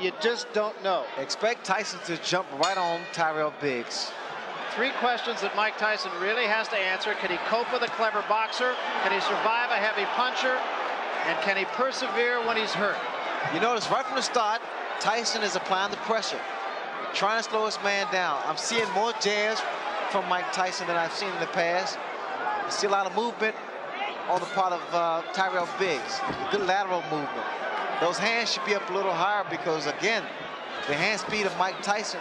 you just don't know. Expect Tyson to jump right on Tyrell Biggs. 3 questions that Mike Tyson really has to answer. Can he cope with a clever boxer? Can he survive a heavy puncher? And can he persevere when he's hurt? You notice right from the start, Tyson is applying the pressure, trying to slow his man down. I'm seeing more jabs from Mike Tyson than I've seen in the past. I see a lot of movement on the part of Tyrell Biggs. Good lateral movement. Those hands should be up a little higher because, again, the hand speed of Mike Tyson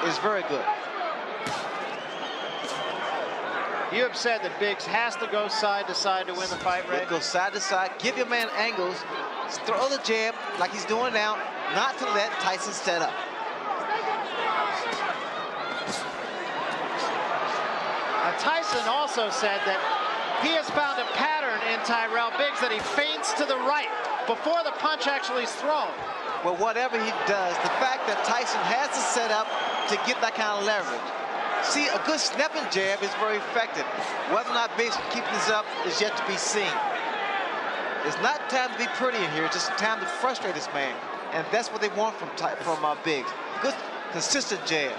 is very good. You have said that Biggs has to go side to side to win the fight, Ray? Go side to side, give your man angles, throw the jab like he's doing now, not to let Tyson set up. Tyson also said that he has found a pattern in Tyrell Biggs that he feints to the right before the punch actually is thrown. Well, whatever he does, the fact that Tyson has to set up to get that kind of leverage. See, a good snapping jab is very effective. Whether or not Biggs can keep this up is yet to be seen. It's not time to be pretty in here, it's just time to frustrate this man. And that's what they want from Biggs. Good, consistent jab.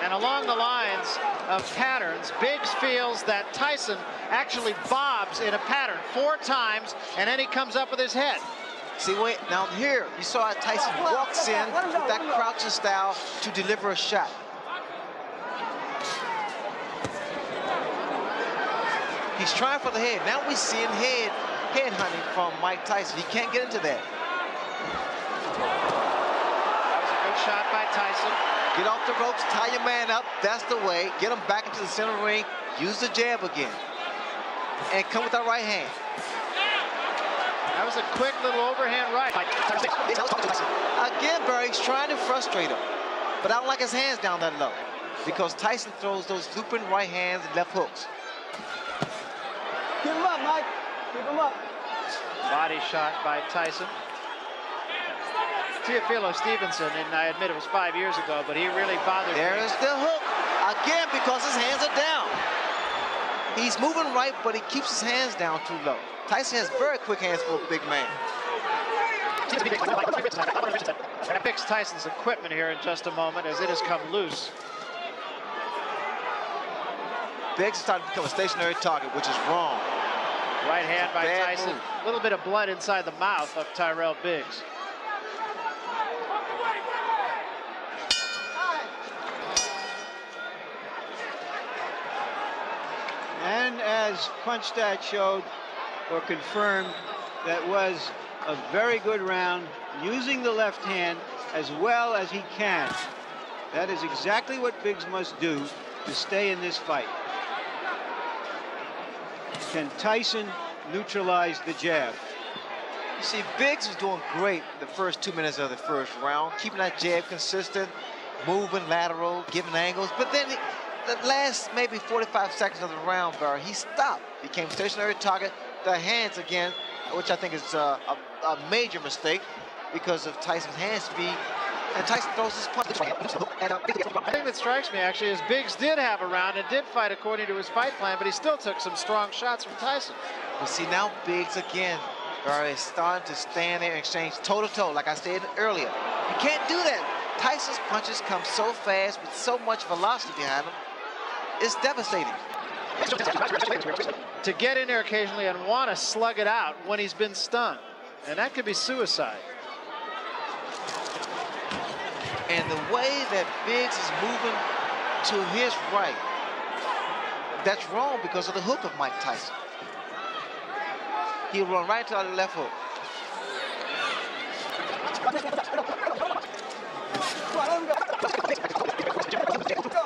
And along the lines of patterns, Biggs feels that Tyson actually bobs in a pattern 4 times, and then he comes up with his head. See, wait, now here, you saw how Tyson walks in with that crouching style to deliver a shot. He's trying for the head. Now we're seeing head hunting from Mike Tyson. He can't get into that. That was a good shot by Tyson. Get off the ropes, tie your man up. That's the way. Get him back into the center ring. Use the jab again. And come with that right hand. That was a quick little overhand right. Again, Barry's trying to frustrate him. But I don't like his hands down that low. Because Tyson throws those looping right hands and left hooks. Keep him up, Mike. Keep him up. Body shot by Tyson. Teofilo Stevenson, and I admit it was 5 years ago, but he really bothered me. There's the hook. Again, because his hands are down. He's moving right, but he keeps his hands down too low. Tyson has very quick hands for a big man. Going to fix Tyson's equipment here in just a moment as it has come loose. Biggs is starting to become a stationary target, which is wrong. Right hand by Bad Tyson. move. A little bit of blood inside the mouth of Tyrell Biggs. And as punch stat showed or confirmed, that was a very good round, using the left hand as well as he can. That is exactly what Biggs must do to stay in this fight. Can Tyson neutralize the jab? You see, Biggs was doing great the first 2 minutes of the first round, keeping that jab consistent, moving lateral, giving angles, but then the last maybe 45 seconds of the round, Barry, he stopped, became stationary target. The hands again, which I think is a major mistake because of Tyson's hand speed, and Tyson throws his punch. The thing that strikes me actually is Biggs did have a round and did fight according to his fight plan, but he still took some strong shots from Tyson. But see, now Biggs again, Barry, is starting to stand there and exchange toe-to-toe, like I said earlier. You can't do that. Tyson's punches come so fast with so much velocity behind them. It's devastating. To get in there occasionally and want to slug it out when he's been stunned. And that could be suicide. And the way that Biggs is moving to his right, that's wrong because of the hook of Mike Tyson. He'll run right to the left hook.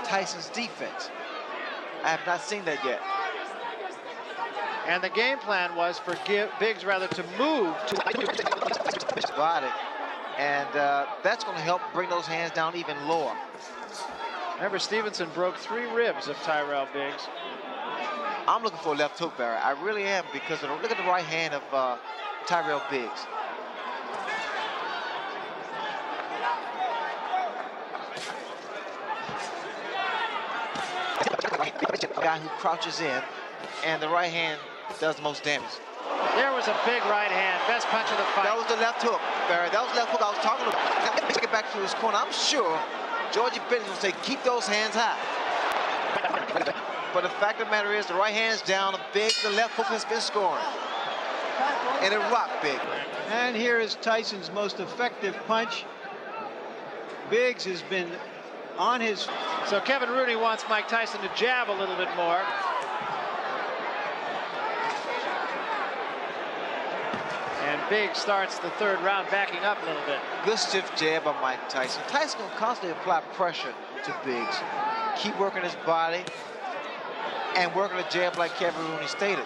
Tyson's defense. I have not seen that yet. And the game plan was for Biggs rather to move to Body. And that's going to help bring those hands down even lower. Remember, Stevenson broke 3 ribs of Tyrell Biggs. I'm looking for a left hook, Barry. I really am, because look at the right hand of Tyrell Biggs. A guy who crouches in, and the right hand does the most damage. There was a big right hand. Best punch of the fight. That was the left hook, Barry. That was the left hook I was talking about. Let's get back to his corner. I'm sure Georgie Bennett will say, keep those hands high. But the fact of the matter is, the right hand's down. Big, the left hook has been scoring. And it rocked Big. And here is Tyson's most effective punch. Biggs has been on his... So Kevin Rooney wants Mike Tyson to jab a little bit more. And Biggs starts the third round backing up a little bit. Good stiff jab by Mike Tyson. Tyson will constantly apply pressure to Biggs. Keep working his body and working a jab like Kevin Rooney stated.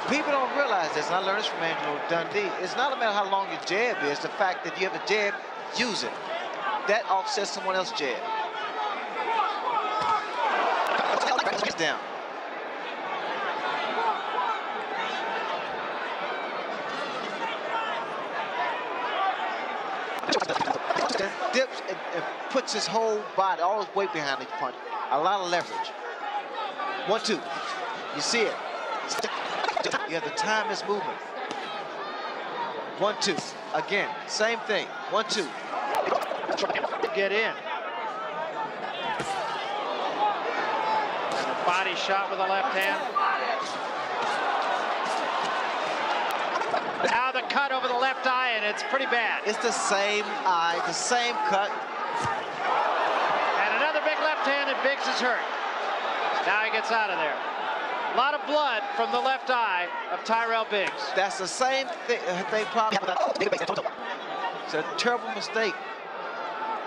People don't realize this, and I learned this from Angelo Dundee. It's not about how long your jab is. The fact that you have a jab, use it. That offsets someone else's jab. Down. Dips and puts his whole body, all his weight behind each punch. A lot of leverage. 1-2. You see it. You have to time his movement. 1-2. Again, same thing. 1-2. Get in. And a body shot with the left hand. Now the cut over the left eye, and it's pretty bad. It's the same eye, the same cut. And another big left hand, and Biggs is hurt. Now he gets out of there. A lot of blood from the left eye of Tyrell Biggs. That's the same thing problem. It's a terrible mistake.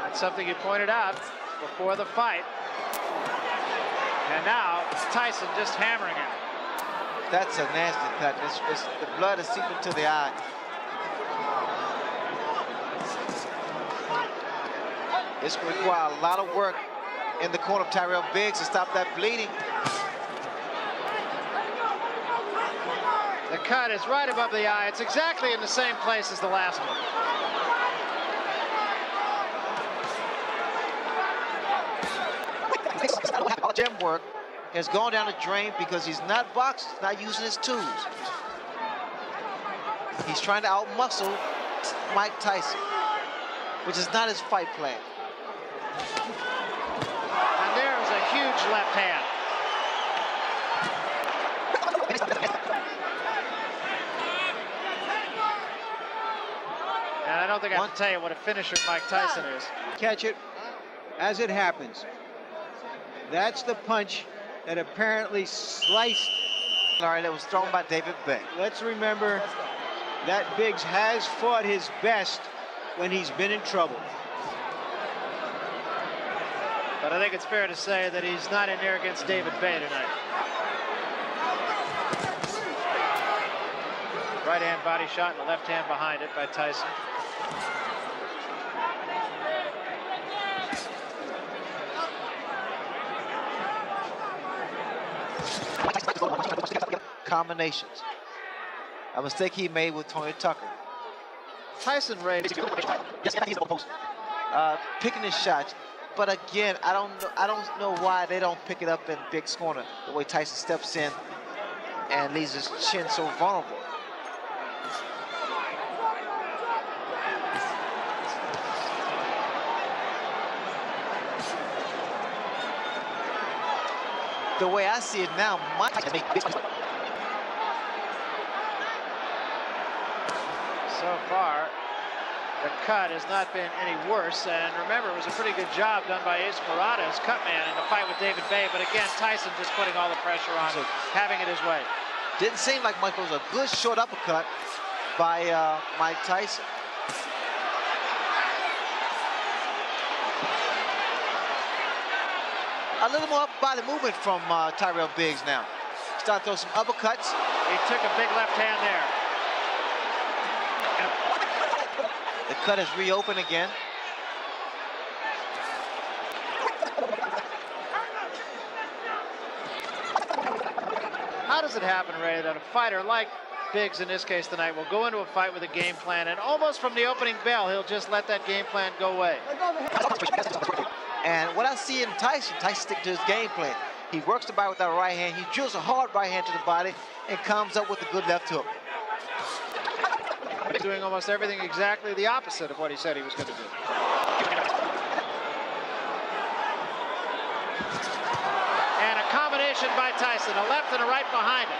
That's something you pointed out before the fight. And now it's Tyson just hammering him. That's a nasty cut. The blood is seeping to the eye. It's going to require a lot of work in the corner of Tyrell Biggs to stop that bleeding. The cut is right above the eye. It's exactly in the same place as the last one. Gym work has gone down the drain because he's not boxing, he's not using his tools. He's trying to outmuscle Mike Tyson, which is not his fight plan. And there's a huge left hand. And I don't think I have to tell you what a finisher Mike Tyson is. Catch it as it happens. That's the punch that apparently sliced. All right, that was thrown by David Bay. Let's remember that Biggs has fought his best when he's been in trouble. But I think it's fair to say that he's not in there against David Bay tonight. Right hand body shot and the left hand behind it by Tyson. Combinations. A mistake he made with Tony Tucker. Tyson raised picking his shots, but again, I don't know why they don't pick it up in Biggs' corner the way Tyson steps in and leaves his chin so vulnerable. The way I see it now, Mike has made big. So far, the cut has not been any worse. And remember, it was a pretty good job done by Ace Murata, his cut man, in the fight with David Bay. But again, Tyson just putting all the pressure on, having it his way. Didn't seem like Mike was a good short uppercut by Mike Tyson. A little more body movement from Tyrell Biggs now. Start throwing some uppercuts. He took a big left hand there. The cut is reopened again. How does it happen, Ray, that a fighter like Biggs in this case tonight will go into a fight with a game plan, and almost from the opening bell, he'll just let that game plan go away? And what I see in Tyson stick to his game plan. He works the body with that right hand. He drills a hard right hand to the body and comes up with a good left hook. Doing almost everything exactly the opposite of what he said he was going to do. And a combination by Tyson, a left and a right behind it.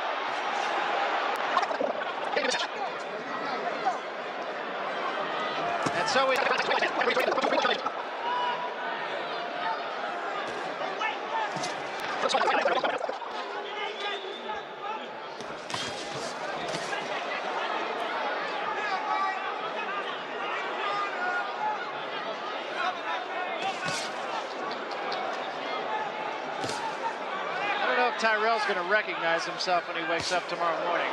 And so we. Tyrell's going to recognize himself when he wakes up tomorrow morning.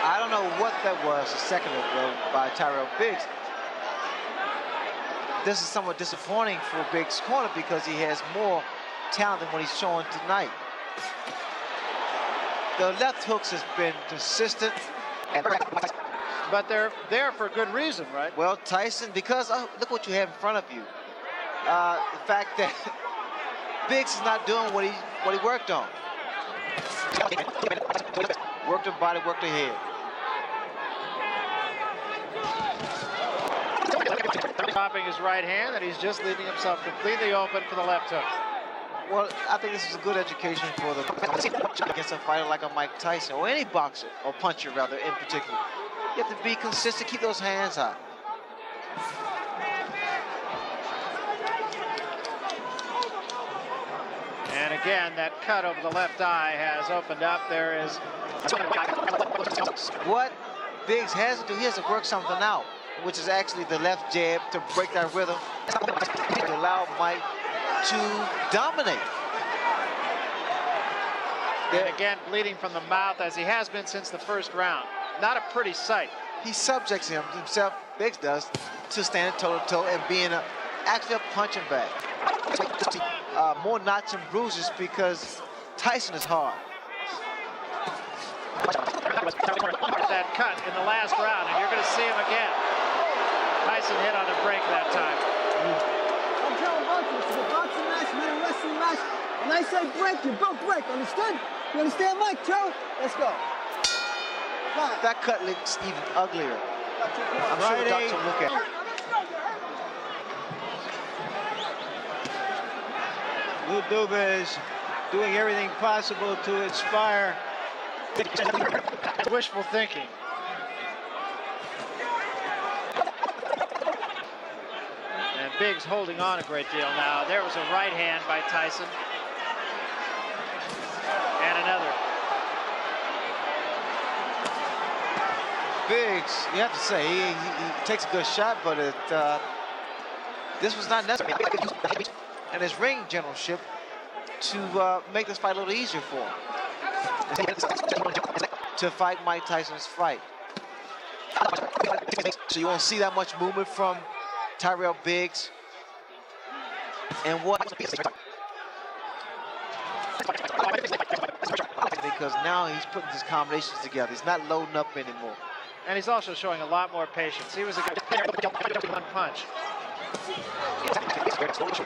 I don't know what that was a second ago by Tyrell Biggs. This is somewhat disappointing for Biggs' corner because he has more talent than what he's showing tonight. The left hooks has been consistent. But they're there for good reason, right? Well, Tyson, because look what you have in front of you. The fact that Biggs is not doing what he worked on. Work the body, work the head. Dropping his right hand, and he's just leaving himself completely open for the left hook. Well, I think this is a good education for the against a fighter like a Mike Tyson, or any boxer, or puncher rather, in particular. You have to be consistent, keep those hands high. And again, that cut over the left eye has opened up. There is what Biggs has to do. He has to work something out, which is actually the left jab to break that rhythm, to allow Mike to dominate. And again, bleeding from the mouth as he has been since the first round. Not a pretty sight. He subjects himself, Biggs does, to stand toe-to-toe and being actually a punching bag. More knots and bruises because Tyson is hard. That cut in the last round, and you're going to see him again. Tyson hit on a break that time. I'm telling boxing, this is a boxing match, not a wrestling match. When I say break, you both break, understood? You understand, Mike, Joe? Let's go. Five. That cut looks even uglier. I'm sure the doctor will look at it. Lou Duba is doing everything possible to inspire. Wishful thinking. And Biggs holding on a great deal now. There was a right hand by Tyson. And another. Biggs, you have to say, he takes a good shot, but this was not necessary. And his ring generalship to make this fight a little easier for him. To fight Mike Tyson's fight. So you won't see that much movement from Tyrell Biggs. And what? Because now he's putting his combinations together. He's not loading up anymore. And he's also showing a lot more patience. He was a good one punch.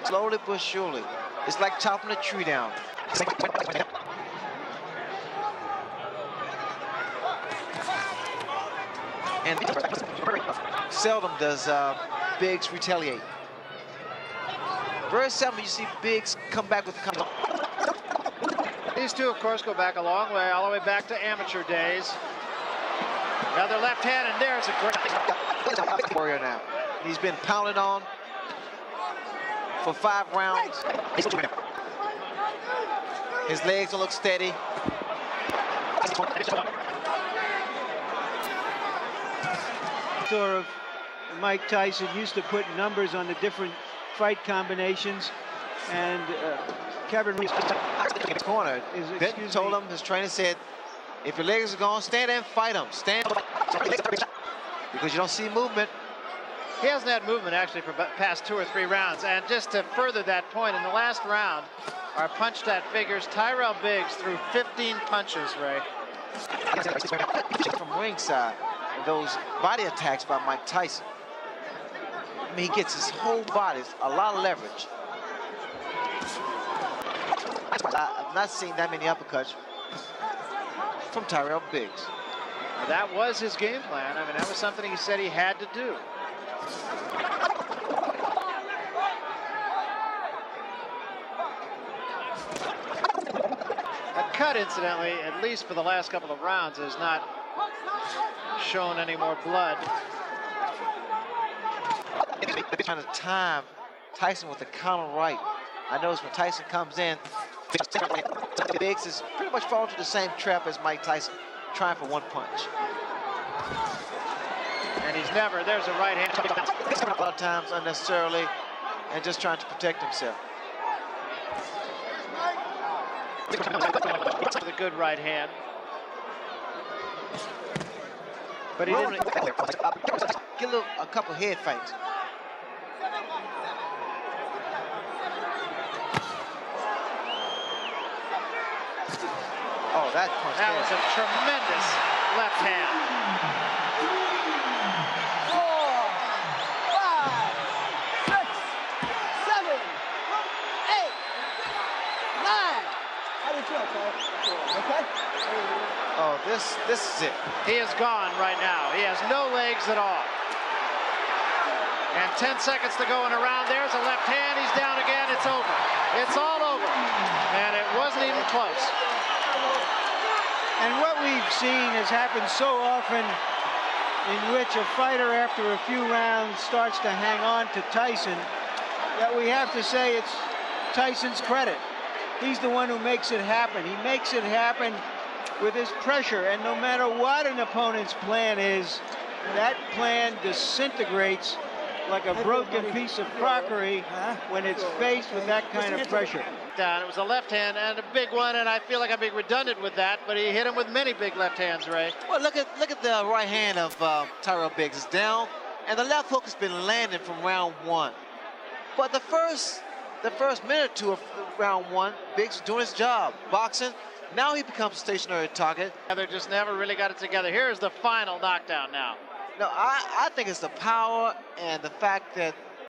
Slowly but surely. It's like chopping a tree down. And seldom does Biggs retaliate. Very seldom you see Biggs come back with the These two, of course, go back a long way, all the way back to amateur days. Another left hand, and there's a great warrior now. He's been pounded on for 5 rounds. His legs don't look steady. Of Mike Tyson used to put numbers on the different fight combinations, and Kevin Reeves corner. Benton told him, his trainer said, if your legs are gone, stand there and fight him. Stand because you don't see movement. He hasn't had movement actually for past 2 or 3 rounds. And just to further that point, in the last round, our punch stat figures, Tyrell Biggs threw 15 punches, Ray. From ringside, and those body attacks by Mike Tyson. I mean, he gets his whole body, a lot of leverage. I've not seen that many uppercuts from Tyrell Biggs. That was his game plan. I mean, that was something he said he had to do. That cut, incidentally, at least for the last couple of rounds, has not shown any more blood. Trying to time Tyson with the counter right. I notice when Tyson comes in, Biggs is pretty much falling to the same trap as Mike Tyson, trying for one punch. And he's never, there's a right hand. A lot of times unnecessarily, and just trying to protect himself. With a good right hand. But he didn't. Get a couple head fakes. Oh, that punch. That was a tremendous left hand. 4, 5, 6, 7, 8, 9. How do you feel, Tyler? Okay? Oh, this is it. He is gone right now. He has no legs at all. And 10 seconds to go in a round. There's a left hand. He's down again. It's over. It's all over. And it wasn't even close. And what we've seen has happened so often, in which a fighter after a few rounds starts to hang on to Tyson, that we have to say it's Tyson's credit. He's the one who makes it happen. He makes it happen with his pressure, and no matter what an opponent's plan is, that plan disintegrates like a broken piece of crockery when it's faced with that kind of pressure. Down. It was a left hand and a big one, and I feel like I'm being redundant with that, but he hit him with many big left hands, Ray. Well, look at the right hand of Tyrell Biggs. It's down, and the left hook has been landing from round one. But the first minute or two of round one, Biggs is doing his job, boxing. Now he becomes a stationary target. They just never really got it together. Here's the final knockdown now. No, I think it's the power and the fact that